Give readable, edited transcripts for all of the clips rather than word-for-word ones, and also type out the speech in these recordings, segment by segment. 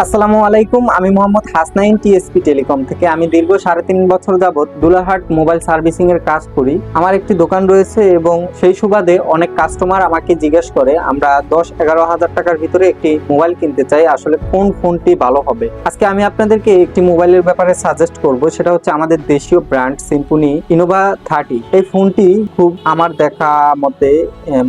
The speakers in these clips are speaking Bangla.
আসসালামু আলাইকুম, আমি মোহাম্মদ হাসনাইন টিএসপি টেলিকম থেকে। আমি দীর্ঘ 3.5 বছর যাবত দুলাহাট মোবাইল সার্ভিসিং এর কাজ করি। আমার একটি দোকান রয়েছে এবং সেই সুবাদে অনেক কাস্টমার আমাকে জিজ্ঞেস করে আমরা 10-11 হাজার টাকার ভিতরে একটি মোবাইল কিনতে চাই, আসলে কোন ফোনটি ভালো হবে। আজকে আমি আপনাদেরকে একটি মোবাইলের ব্যাপারে সাজেস্ট করব, সেটা হচ্ছে আমাদের দেশীয় ব্র্যান্ড সিম্ফনি ইনোভা 30। এই ফোনটি খুব আমার দেখা মতে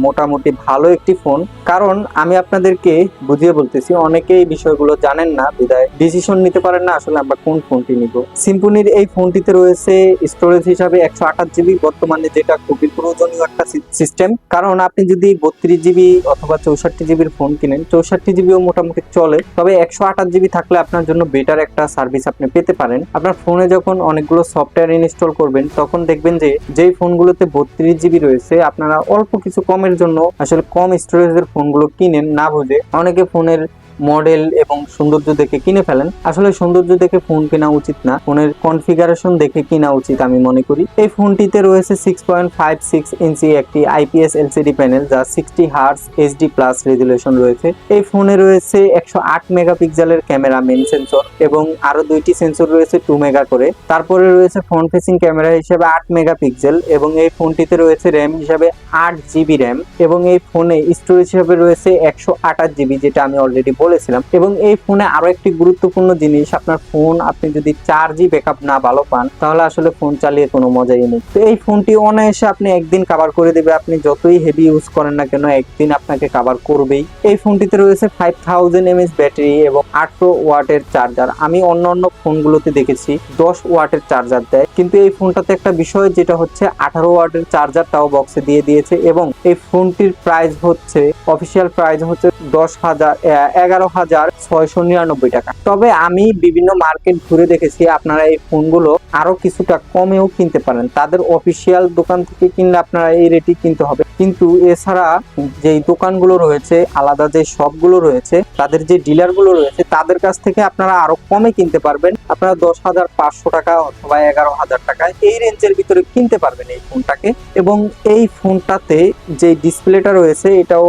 মোটামুটি ভালো একটি ফোন, কারণ আমি আপনাদেরকে বুঝিয়ে বলতেছি, অনেকেই বিষয়গুলো জানেন না, বিদায় ডিসিশন নিতে পারেন না আসলে আমরা কোন ফোনটি নিব। সিম্ফনির এই ফোনটিতে রয়েছে স্টোরেজ হিসাবে 128 GB, বর্তমানে যেটা খুবই প্রয়োজনীয় একটা সিস্টেম। কারণ আপনি যদি 32 GB অথবা 64 GBর ফোন কিনেন, 64 GBও মোটামুটি চলে, তবে 128 GB থাকলে আপনার জন্য বেটার একটা সার্ভিস আপনি পেতে পারেন। আপনার ফোনে যখন অনেকগুলো সফটওয়্যার ইনস্টল করবেন, তখন দেখবেন যে যেই ফোনগুলোতে 32 GB রয়েছে, আপনারা অল্প কিছু কমের জন্য আসলে কম স্টোরেজের ফোনগুলো কিনেন না বুঝে। অনেকে ফোনের মডেল এবং সৌন্দর্য দেখে কিনে ফেলেন, আসলে সৌন্দর্য দেখে ফোন কেনা উচিত না, ফোনের কনফিগারেশন দেখে কিনা উচিত আমি মনে করি। এই ফোনটিতে রয়েছে 6.56 ইঞ্চি একটি IPS LCD প্যানেল, যা 60 হার্টজ HD+ রেজুলেশন রয়েছে। এই ফোনে রয়েছে 108 মেগাপিক্সেলের ক্যামেরা মেইন সেন্সর এবং আরো দুইটি সেন্সর রয়েছে 2 মেগা করে। তারপরে রয়েছে ফ্রন্ট ফেসিং ক্যামেরা হিসেবে 8 মেগাপিক্সেল এবং এই ফোনটিতে রয়েছে র্যাম হিসাবে 8 GB র্যাম এবং এই ফোনে স্টোরেজ হিসাবে রয়েছে 128 GB, যেটা আমি অলরেডি বলেছিলাম। এবং এই ফোনে আরো একটি গুরুত্বপূর্ণ জিনিস, আপনার ফোন আপনি যদি 4G ব্যাকআপ না ভালো পান, তাহলে আসলে ফোন চালিয়ে কোনো মজাই নেই। তো এই ফোনটি অনায়াসে আপনি একদিন কভার করে দেবে, আপনি যতই হেভি ইউজ করেন না কেন একদিন আপনাকে কভার করবেই। এই ফোনটিতে রয়েছে 5000 mAh ব্যাটারি এবং 18 ওয়াটের চার্জার। আমি অন্যান্য ফোনগুলোতে দেখেছি 10 ওয়াটের চার্জার দেয়, কিন্তু এই ফোনটাতে একটা বিষয়, যেটা হচ্ছে 18 ওয়াটের চার্জারটাও বক্সে দিয়ে দিয়েছে। এবং এই ফোনটির প্রাইস হচ্ছে, অফিসিয়াল প্রাইস হচ্ছে 11,699 টাকা। তবে আমি বিভিন্ন মার্কেট ঘুরে দেখেছি, আপনারা এই ফোনগুলো আরো কিছুটা কমেও কিনতে পারেন। তাদের অফিসিয়াল দোকান থেকে কিনলে আপনারা এই রেটই কিনতে হবে, কিন্তু এছাড়া যেই দোকানগুলো রয়েছে, আলাদা যে শপগুলো রয়েছে, তাদের যে ডিলারগুলো রয়েছে, তাদের কাছ থেকে আপনারা আরো কমে কিনতে পারবেন। আপনারা 10,500 টাকা অথবা 11,000 টাকায় এই রেঞ্জের ভিতরে কিনতে পারবেন এই ফোনটাকে। এবং এই ফোনটাতে যে ডিসপ্লেটা রয়েছে, এটাও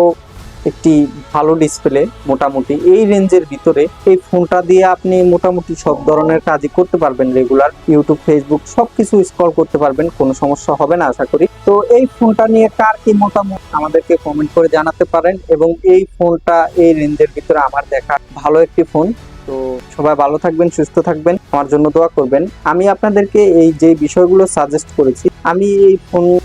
একটি ভালো ডিসপ্লে। মোটামুটি এই রেঞ্জের ভিতরে এই ফোনটা দিয়ে আপনি মোটামুটি সব ধরনের কাজই করতে পারবেন, রেগুলার ইউটিউব, ফেসবুক সবকিছু স্ক্রল করতে পারবেন, কোনো সমস্যা হবে না আশা করি। তো এই ফোনটা নিয়ে কার কি মতামত আমাদেরকে কমেন্ট করে জানাতে পারেন। এবং এই ফোনটা এই রেঞ্জের ভিতরে আমার দেখা ভালো একটি ফোন। তো সবাই ভালো থাকবেন, সুস্থ থাকবেন, আমার জন্য দোয়া করবেন। আমি আপনাদেরকে এই যে বিষয়গুলো সাজেস্ট করেছি, আমি এই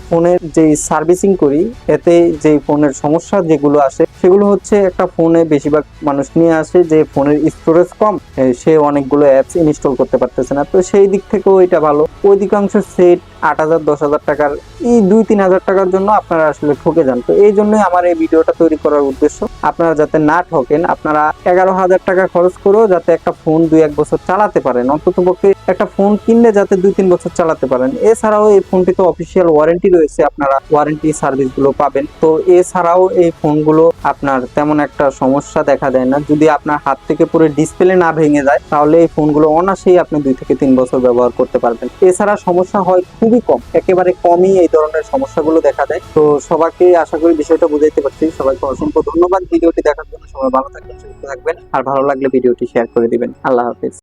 ফোনের যে সার্ভিসিং করি, এতে যে ফোনের সমস্যা যেগুলো আসে, সেগুলো হচ্ছে একটা ফোনে বেশিরভাগ মানুষ নিয়ে আসে যে ফোনের স্টোরেজ কম, সে অনেকগুলো অ্যাপস ইনস্টল করতে পারতেছে না। তো সেই দিক থেকেও এটা ভালো। অধিকাংশ সেট 8,000-10,000 টাকার, এই 2-3 হাজার টাকার জন্য আপনারা আসলে ঠকে যান। তো এই জন্যই আমার এই ভিডিওটা তৈরি করার উদ্দেশ্য, আপনারা যাতে না ঠকেন। আপনারা 11,000 টাকা খরচ করেও যাতে একটা ফোন 2-1 বছর চালাতে পারেন, অন্ততপক্ষে একটা ফোন কিনলে যাতে 2-3 বছর চালাতে পারেন। এছাড়াও এই ফোনটিতে অফিসিয়াল ওয়ারেন্টি রয়েছে, আপনারা ওয়ারেন্টি সার্ভিস গুলো পাবেন। তো এছাড়াও এই ফোনগুলো আপনার তেমন একটা সমস্যা দেখা দেয় না। যদি আপনার হাত থেকে পুরো ডিসপ্লে না ভেঙে যায়, তাহলে এই ফোনগুলো অনায়াসেই আপনি 2-3 বছর ব্যবহার করতে পারবেন। এছাড়া সমস্যা হয় খুবই কম, একেবারে কমই এই ধরনের সমস্যাগুলো দেখা দেয়। তো সবাইকে আশা করি বিষয়টা বুঝাইতে পারছি। সবাইকে অসংখ্য ধন্যবাদ ভিডিওটি দেখার জন্য। সবাই ভালো থাকবেন, সুস্থ থাকবেন, আর ভালো লাগলে ভিডিওটি শেয়ার করে দিবেন। আল্লাহ হাফেজ।